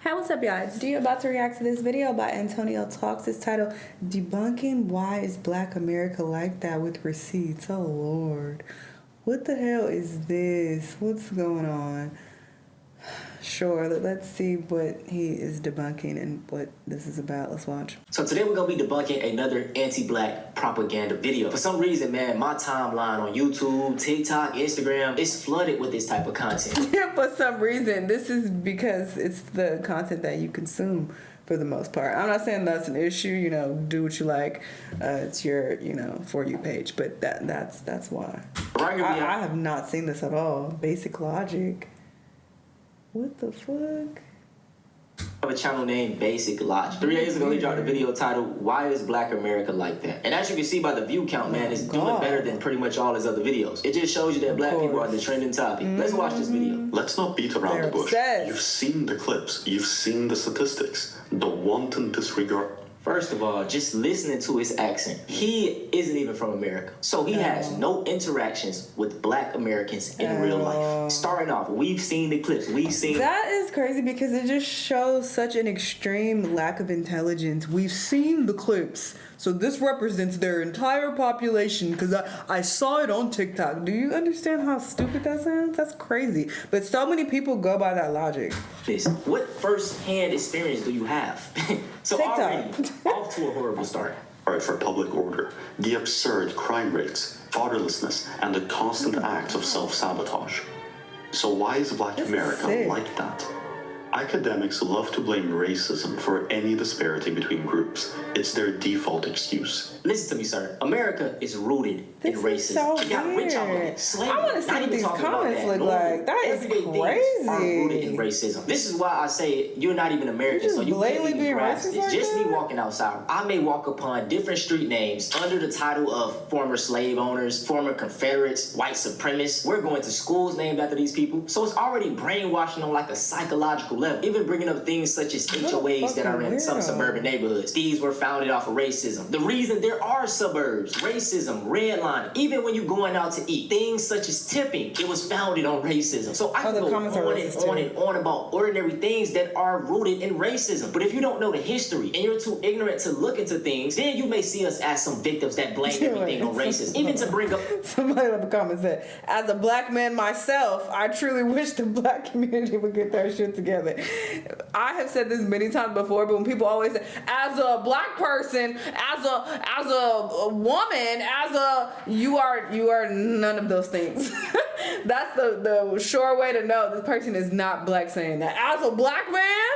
Hey, what's up, y'all? It's D about to react to this video by Antonio Talks. It's titled Debunking Why is Black America Like That with Receipts. Oh, Lord. What the hell is this? What's going on? Sure, let's see what he is debunking and what this is about. Let's watch. So today we're going to be debunking another anti-black propaganda video. For some reason, man, my timeline on YouTube, TikTok, Instagram, it's flooded with this type of content. Yeah, for some reason. This is because it's the content that you consume for the most part. I'm not saying that's an issue, you know, do what you like. It's your, you know, For You page, but that's why. Right here I have not seen this at all. Basic Logic. What the fuck? I have a channel named Basic Logic. 3 days ago, he dropped a video titled, Why is Black America Like That? And as you can see by the view count, man, it's doing better than pretty much all his other videos. It just shows you that black people are the trending topic. Let's watch this video. Let's not beat around the bush. You've seen the clips. You've seen the statistics. The wanton disregard. First of all, just listening to his accent, he isn't even from America. So he has no interactions with black Americans in real life. Starting off, we've seen the clips. We've seen... That is crazy because it just shows such an extreme lack of intelligence. We've seen the clips. So this represents their entire population because I saw it on TikTok. Do you understand how stupid that sounds? That's crazy. But so many people go by that logic. What first-hand experience do you have? So TikTok. already off to a horrible start. Right, for public order, the absurd crime rates, fatherlessness, and the constant acts of self-sabotage. So why is Black America like that? Academics love to blame racism for any disparity between groups. It's their default excuse. Listen to me, sir. America is rooted in racism. So got rich off of it. Slavery. I want to see what these comments look like. That is crazy. Are rooted in crazy. racism. This is why I say you're not even American, so you can't even grasp this. Just me walking outside, I may walk upon different street names under the title of former slave owners, former Confederates, white supremacists. We're going to schools named after these people. So it's already brainwashing on like a psychological level. Even bringing up things such as HOAs that are in some suburban neighborhoods. These were founded off of racism. The reason there are suburbs, racism, redlining, even when you're going out to eat, things such as tipping, it was founded on racism. So I can go on and on about ordinary things that are rooted in racism. But if you don't know the history and you're too ignorant to look into things, then you may see us as some victims that blame everything on racism. Even to bring up... Somebody left a comment said, as a black man myself, I truly wish the black community would get their shit together. I have said this many times before, but when people always say, as a black person, as a woman, you are none of those things. That's the sure way to know this person is not black saying that. As a black man.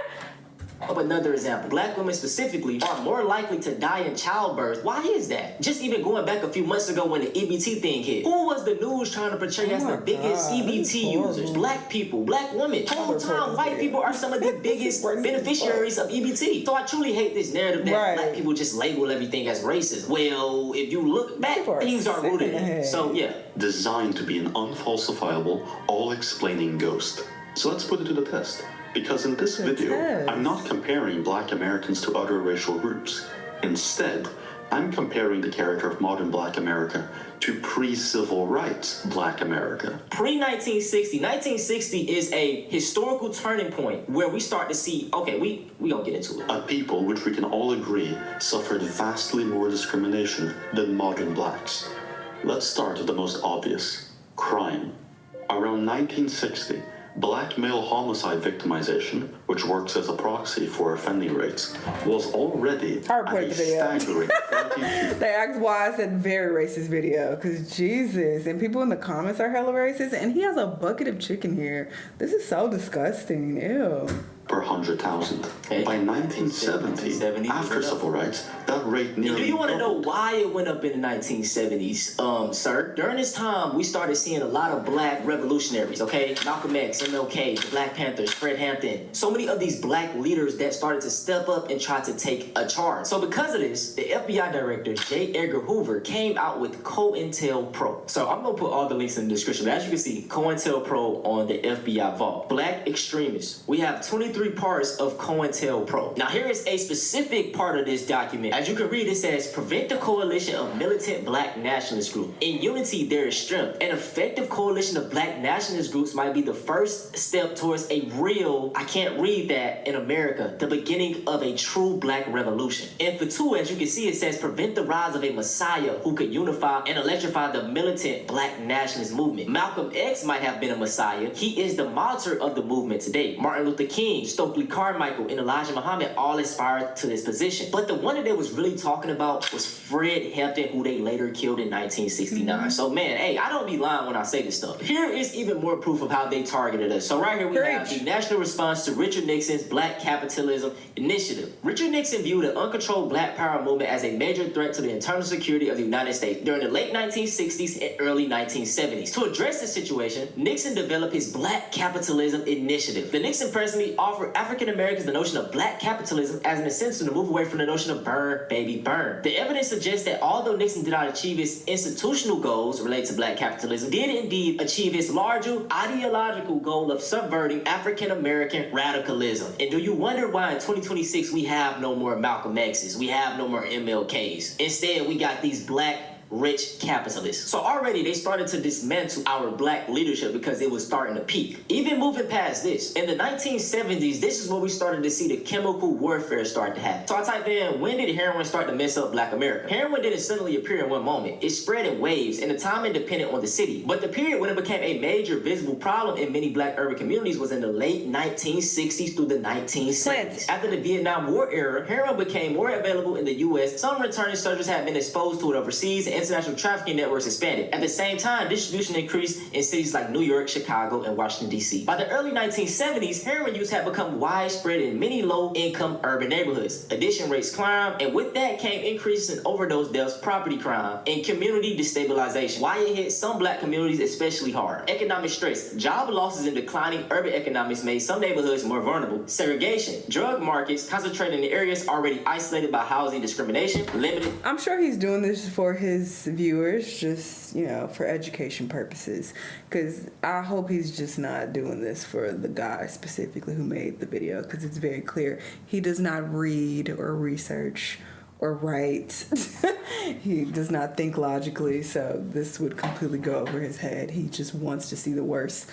Another example, black women specifically are more likely to die in childbirth. Why is that? Just even going back a few months ago when the EBT thing hit, who was the news trying to portray as the biggest EBT users? Black people, black women. Whole time, white people are some of the biggest beneficiaries of EBT. So I truly hate this narrative that black people just label everything as racist. Well, if you look back, things are rooted in it. So yeah. Designed to be an unfalsifiable, all-explaining ghost. So let's put it to the test. Because in this video, I'm not comparing black Americans to other racial groups. Instead, I'm comparing the character of modern black America to pre-civil rights black America. Pre-1960. 1960 is a historical turning point where we start to see, okay, we gonna get into it. A people which we can all agree suffered vastly more discrimination than modern blacks. Let's start with the most obvious, crime. Around 1960, black male homicide victimization, which works as a proxy for offending rates, was already at a staggering 42%. They asked why I said very racist video, because Jesus, and people in the comments are hella racist, and he has a bucket of chicken here. This is so disgusting, ew. Per 100,000. By 1970, after civil rights, that rate nearly Do you want to know doubled. why it went up in the 1970s, sir? During this time, we started seeing a lot of black revolutionaries, okay? Malcolm X, MLK, the Black Panthers, Fred Hampton. So many of these black leaders that started to step up and try to take a charge. So because of this, the FBI director, J. Edgar Hoover, came out with COINTELPRO. So I'm going to put all the links in the description. But as you can see, COINTELPRO on the FBI vault. Black extremists. We have 23 3 parts of COINTELPRO. Now here is a specific part of this document. As you can read, it says, prevent the coalition of militant black nationalist groups. In unity, there is strength. An effective coalition of black nationalist groups might be the first step towards a real, I can't read that, in America, the beginning of a true black revolution. And for 2, as you can see, it says, prevent the rise of a messiah who could unify and electrify the militant black nationalist movement. Malcolm X might have been a messiah. He is the martyr of the movement today. Martin Luther King, Stokely Carmichael, and Elijah Muhammad all aspired to this position. But the one that they was really talking about was Fred Hampton, who they later killed in 1969. So man, hey, I don't be lying when I say this stuff. Here is even more proof of how they targeted us. So right here we have the national response to Richard Nixon's Black Capitalism Initiative. Richard Nixon viewed the uncontrolled black power movement as a major threat to the internal security of the United States during the late 1960s and early 1970s. To address this situation, Nixon developed his Black Capitalism Initiative. The Nixon presidency offered African Americans the notion of black capitalism as an incentive to move away from the notion of burn, baby, burn. The evidence suggests that although Nixon did not achieve his institutional goals related to black capitalism, did indeed achieve his larger ideological goal of subverting African American radicalism. And do you wonder why in 2026 we have no more Malcolm X's, we have no more MLK's? Instead, we got these black rich capitalists. So already they started to dismantle our black leadership because it was starting to peak. Even moving past this, in the 1970s, this is where we started to see the chemical warfare start to happen. So I typed in, when did heroin start to mess up black America? Heroin didn't suddenly appear in one moment. It spread in waves, and the timing depended on the city. But the period when it became a major visible problem in many black urban communities was in the late 1960s through the 1970s. After the Vietnam War era, heroin became more available in the U.S. Some returning soldiers had been exposed to it overseas, and international trafficking networks expanded. At the same time, distribution increased in cities like New York, Chicago, and Washington, D.C. By the early 1970s, heroin use had become widespread in many low-income urban neighborhoods. Addiction rates climbed, and with that came increases in overdose deaths, property crime, and community destabilization. Why it hit some black communities especially hard. Economic stress, job losses, and declining urban economics made some neighborhoods more vulnerable. Segregation, drug markets concentrated in areas already isolated by housing discrimination, limited. I'm sure he's doing this for his viewers, just, you know, for education purposes, because I hope he's just not doing this for the guy specifically who made the video, because it's very clear he does not read or research or write. He does not think logically, so this would completely go over his head. He just wants to see the worst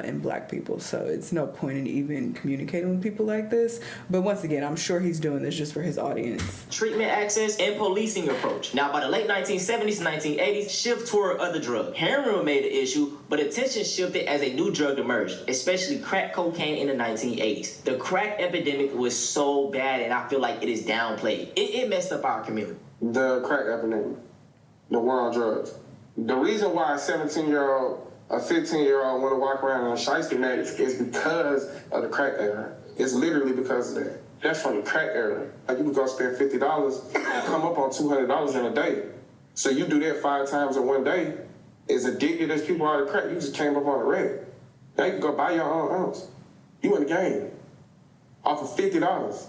in black people, so it's no point in even communicating with people like this. But once again, I'm sure he's doing this just for his audience. Treatment access and policing approach. Now, by the late 1970s and 1980s, shift toward other drugs. Heroin remained an issue, but attention shifted as a new drug emerged, especially crack cocaine in the 1980s. The crack epidemic was so bad, and I feel like it is downplayed. It messed up our community. The crack epidemic, the war on drugs. The reason why a 17-year-old, a 15-year-old want to walk around in a shiesty net is because of the crack era. It's literally because of that. That's from the crack era. Like, you can go spend $50 and come up on $200 in a day. So you do that 5 times in one day. As addicted as people are to crack, you just came up on the red. Now you can go buy your own ounce. You in the game off of $50.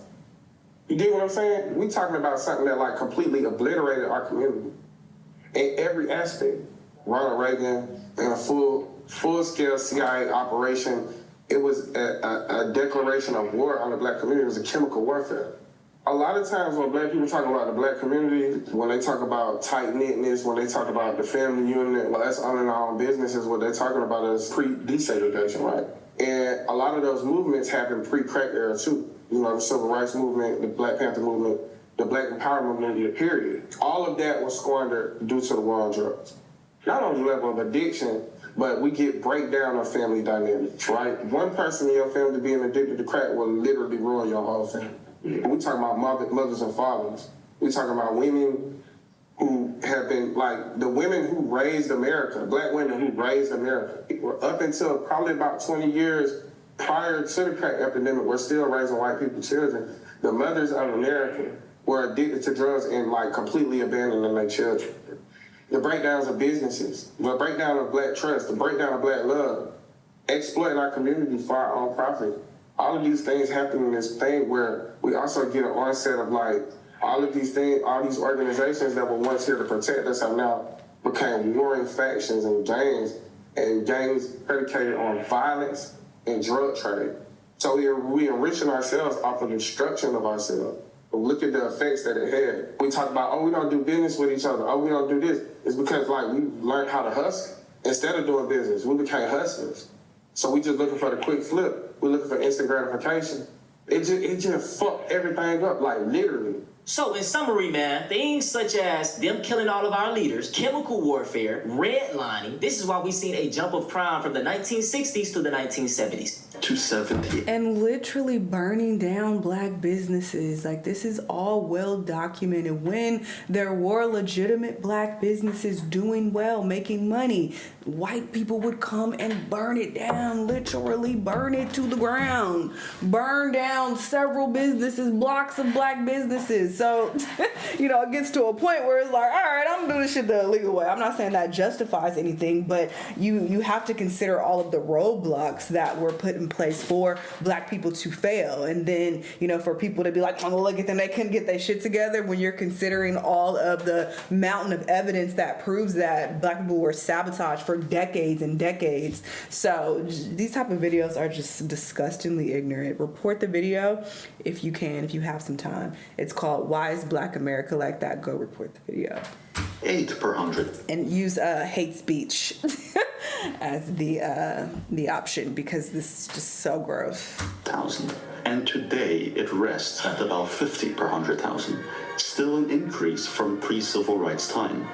You dig what I'm saying? We talking about something that like completely obliterated our community in every aspect. Ronald Reagan and a full-scale CIA operation. It was a declaration of war on the black community. It was a chemical warfare. A lot of times when black people talk about the black community, when they talk about tight-knitness, when they talk about the family unit, well, that's owning our own businesses, what they're talking about is pre-desegregation, right? And a lot of those movements happened pre-crack era too. You know, the civil rights movement, the Black Panther movement, the black empowerment movement, period. All of that was squandered due to the war on drugs. Not on the level of addiction, but we get breakdown of family dynamics, right? One person in your family being addicted to crack will literally ruin your whole family. We talking about mothers and fathers. We talking about women who have been, like, the women who raised America, black women who raised America, were up until probably about 20 years prior to the crack epidemic, we're still raising white people's children. The mothers of America were addicted to drugs and, like, completely abandoning their children. The breakdowns of businesses, the breakdown of black trust, the breakdown of black love, exploiting our community for our own profit. All of these things happen in this thing where we also get an onset of, like, all of these things, all these organizations that were once here to protect us have now become warring factions and gangs predicated on violence and drug trade. So we enriching ourselves off of the destruction of ourselves. But look at the effects that it had. We talk about, oh, we don't do business with each other. Oh, we don't do this. It's because like we learned how to hustle. Instead of doing business, we became hustlers. So we just looking for the quick flip. We're looking for instant gratification. It just fucked everything up, like literally. So in summary, man, things such as them killing all of our leaders, chemical warfare, redlining, this is why we've seen a jump of crime from the 1960s to the 1970s. To 70. And literally burning down black businesses. Like, this is all well documented. When there were legitimate black businesses doing well, making money, white people would come and burn it down, literally burn it to the ground. Burn down several businesses, blocks of black businesses. So, it gets to a point where it's like, all right, I'm gonna do this shit the illegal way. I'm not saying that justifies anything, but you have to consider all of the roadblocks that were put in place for black people to fail. And then, for people to be like, oh, look at them, they couldn't get their shit together, when you're considering all of the mountain of evidence that proves that black people were sabotaged for decades and decades. So these type of videos are just disgustingly ignorant. Report the video if you can, if you have some time. It's called Why is Black America Like That? Go report the video. 8 per 100. And use hate speech as the option, because this is just so gross. 1,000. And today it rests at about 50 per 100,000. Still an increase from pre-civil rights time,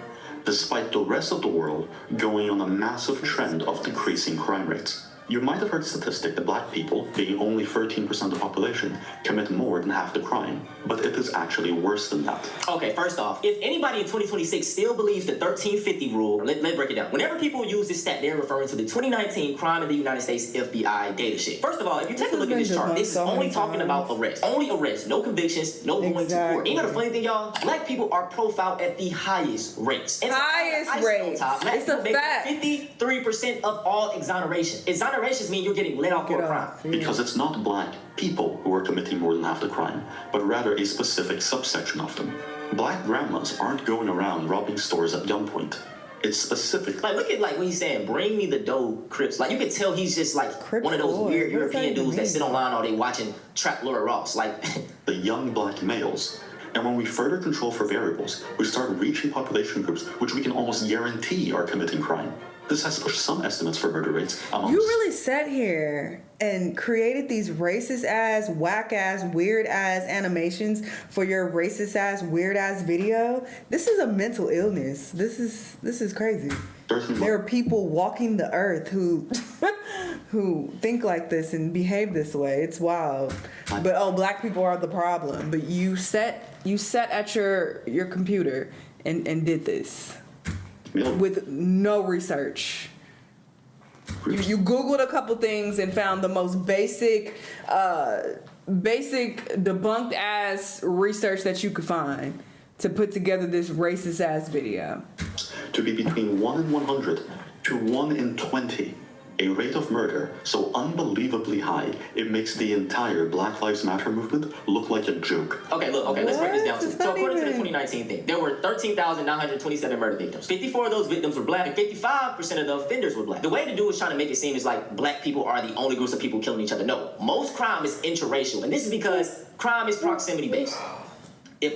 despite the rest of the world going on a massive trend of decreasing crime rates. You might have heard the statistic that black people, being only 13% of the population, commit more than half the crime, but it is actually worse than that. Okay, first off, if anybody in 2026 still believes the 1350 rule, let's break it down. Whenever people use this stat, they're referring to the 2019 Crime in the United States FBI data sheet. First of all, if you take a look at this chart, this is only talking about arrests. Only arrests, no convictions, no going to court. You know the funny thing, y'all? Black people are profiled at the highest rates. Highest rates. It's a fact. 53% of all exoneration. Exonerations mean you're getting let off for a crime. Because it's not black people who are committing more than half the crime, but rather a specific subsection of them. Black grandmas aren't going around robbing stores at gunpoint. It's specific. Like, look at when he's saying, bring me the dough, Crips. Like, you can tell he's just like Crip one of those weird European dudes that sit online all day watching Trap Laura Ross. Like, the young black males. And when we further control for variables, we start reaching population groups which we can almost guarantee are committing crime. This has pushed some estimates for murder rates amongst... You really sat here and created these racist-ass, whack-ass, weird-ass animations for your racist-ass, weird-ass video? This is a mental illness. This is crazy. There are people walking the earth who think like this and behave this way. It's wild. But black people are the problem. But you sat at your computer and did this. With no research. You Googled a couple things and found the most basic debunked ass research that you could find to put together this racist ass video. To be between 1 in 100 to 1 in 20. A rate of murder so unbelievably high, it makes the entire Black Lives Matter movement look like a joke. Okay, let's break this down. So according to the 2019 thing, there were 13,927 murder victims. 54 of those victims were black, and 55% of the offenders were black. The way to do is trying to make it seem as like black people are the only groups of people killing each other. No, most crime is interracial, and this is because crime is proximity based. If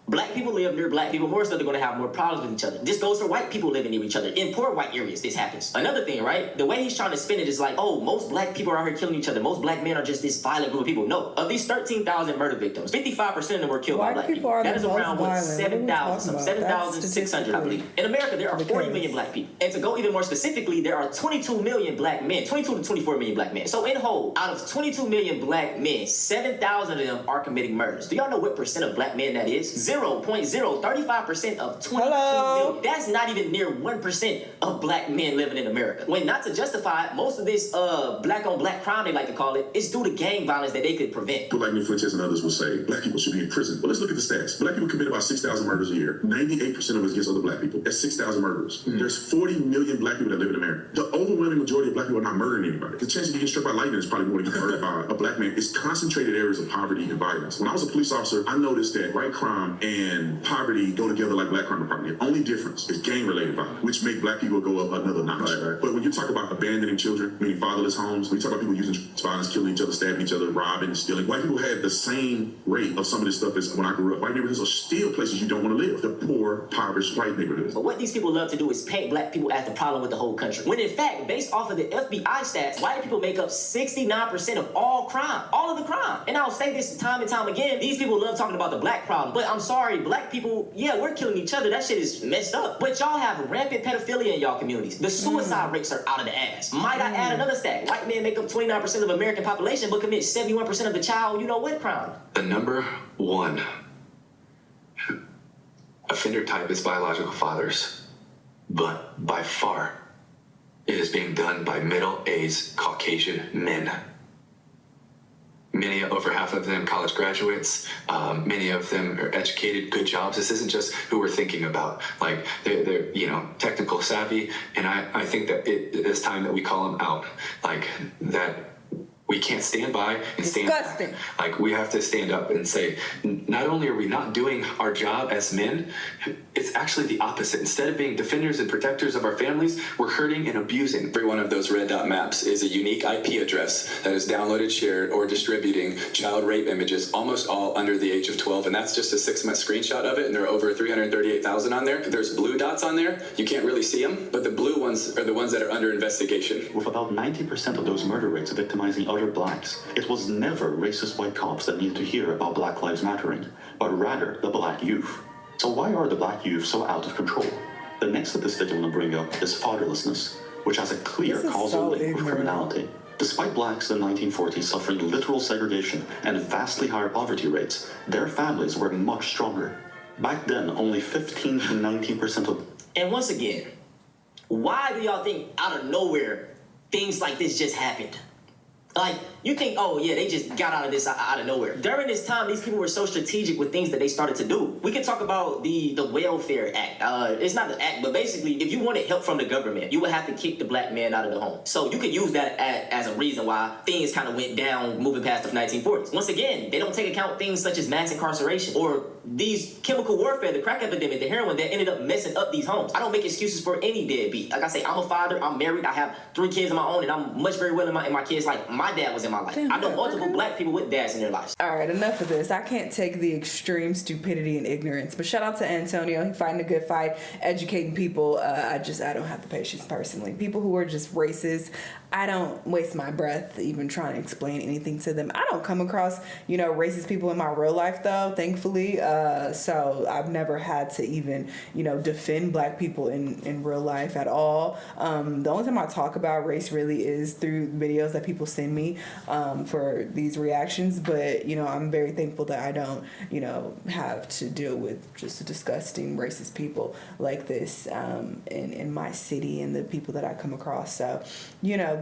black people live near black people more, so they're going to have more problems with each other. This goes for white people living near each other. In poor white areas, this happens. Another thing, right? The way he's trying to spin it is like, oh, most black people are out here killing each other. Most black men are just this violent group of people. No. Of these 13,000 murder victims, 55% of them were killed by black people. That is around 7,000, 7,600, I believe. In America, there are 40 million black people. And to go even more specifically, there are 22 million black men, 22 to 24 million black men. So in whole, out of 22 million black men, 7,000 of them are committing murders. Do y'all know what percent of black men that is? 0.0. 35% of 22 million. That's not even near 1% of black men living in America. When not to justify most of this black on black crime, they like to call it, it's due to gang violence that they could prevent. People like me, Fuentes, and others will say black people should be in prison. But let's look at the stats. Black people commit about 6,000 murders a year. 98% of us against other black people. That's 6,000 murders. There's 40 million black people that live in America. The overwhelming majority of black people are not murdering anybody. The chance of you getting struck by lightning is probably more than getting murdered by a black man. It's concentrated areas of poverty and violence. When I was a police officer, I noticed that white crime and poverty go together like black crime and poverty. The only difference is gang-related violence, which make black people go up another notch. Right. But when you talk about abandoning children, meaning fatherless homes, when you talk about people using violence, killing each other, stabbing each other, robbing, stealing, white people had the same rate of some of this stuff as when I grew up. White neighborhoods are still places you don't want to live. The poor, impoverished white neighborhoods. But what these people love to do is paint black people as the problem with the whole country. When in fact, based off of the FBI stats, white people make up 69% of all crime, all of the crime. And I'll say this time and time again, these people love talking about the black problem. But I'm sorry, black people, yeah, we're killing each other. That shit is messed up. But y'all have rampant pedophilia in y'all communities. The suicide rates are out of the ass. Might I add another stat? White men make up 29% of American population, but commit 71% of the child, you know what crime? The number one offender type is biological fathers, but by far, it is being done by middle-aged Caucasian men. Many, over half of them, college graduates. Many of them are educated, good jobs. This isn't just who we're thinking about. Like they're technical savvy, and I think that it is time that we call them out. Like that. We can't stand by and stand Disgusting. back. Like we have to stand up and say, not only are we not doing our job as men, it's actually the opposite. Instead of being defenders and protectors of our families, we're hurting and abusing. Every one of those red dot maps is a unique IP address that is downloaded, shared, or distributing child rape images, almost all under the age of 12. And that's just a 6-month screenshot of it. And there are over 338,000 on there. There's blue dots on there. You can't really see them, but the blue ones are the ones that are under investigation. With about 90% of those murder rates victimizing other blacks, it was never racist white cops that needed to hear about Black Lives Mattering, but rather the black youth. So why are the black youth so out of control? The next statistic I want to bring up is fatherlessness, which has a clear causal link with criminality. Despite blacks in the 1940s suffering literal segregation and vastly higher poverty rates, their families were much stronger. Back then, only 15 to 19% of... And once again, why do y'all think out of nowhere things like this just happened? Like, you think, oh yeah, they just got out of this out of nowhere. During this time, these people were so strategic with things that they started to do. We could talk about the Welfare Act. It's not the act, but basically, if you wanted help from the government, you would have to kick the black man out of the home. So you could use that as a reason why things kind of went down moving past the 1940s. Once again, they don't take account things such as mass incarceration or these chemical warfare, the crack epidemic, the heroin that ended up messing up these homes. I don't make excuses for any deadbeat. Like I say, I'm a father, I'm married, I have 3 kids of my own, and I'm much very well in my kids' life. My dad was in my life. I know multiple black people with dads in their lives. All right, enough of this. I can't take the extreme stupidity and ignorance. But shout out to Antonio. He fighting a good fight, educating people. I don't have the patience personally. People who are just racist, I don't waste my breath even trying to explain anything to them. I don't come across, racist people in my real life though, thankfully. So I've never had to even, defend black people in real life at all. The only time I talk about race really is through videos that people send me for these reactions. But, I'm very thankful that I don't, have to deal with just disgusting racist people like this in my city and the people that I come across. So,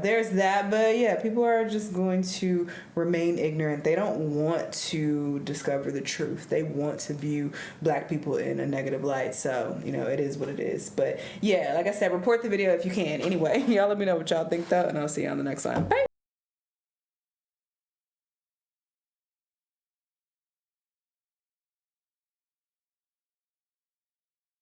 there's that. But yeah, people are just going to remain ignorant. They don't want to discover the truth. They want to view black people in a negative light. So, it is what it is. But yeah, like I said, report the video if you can. Anyway, y'all let me know what y'all think though, and I'll see you on the next one. Bye.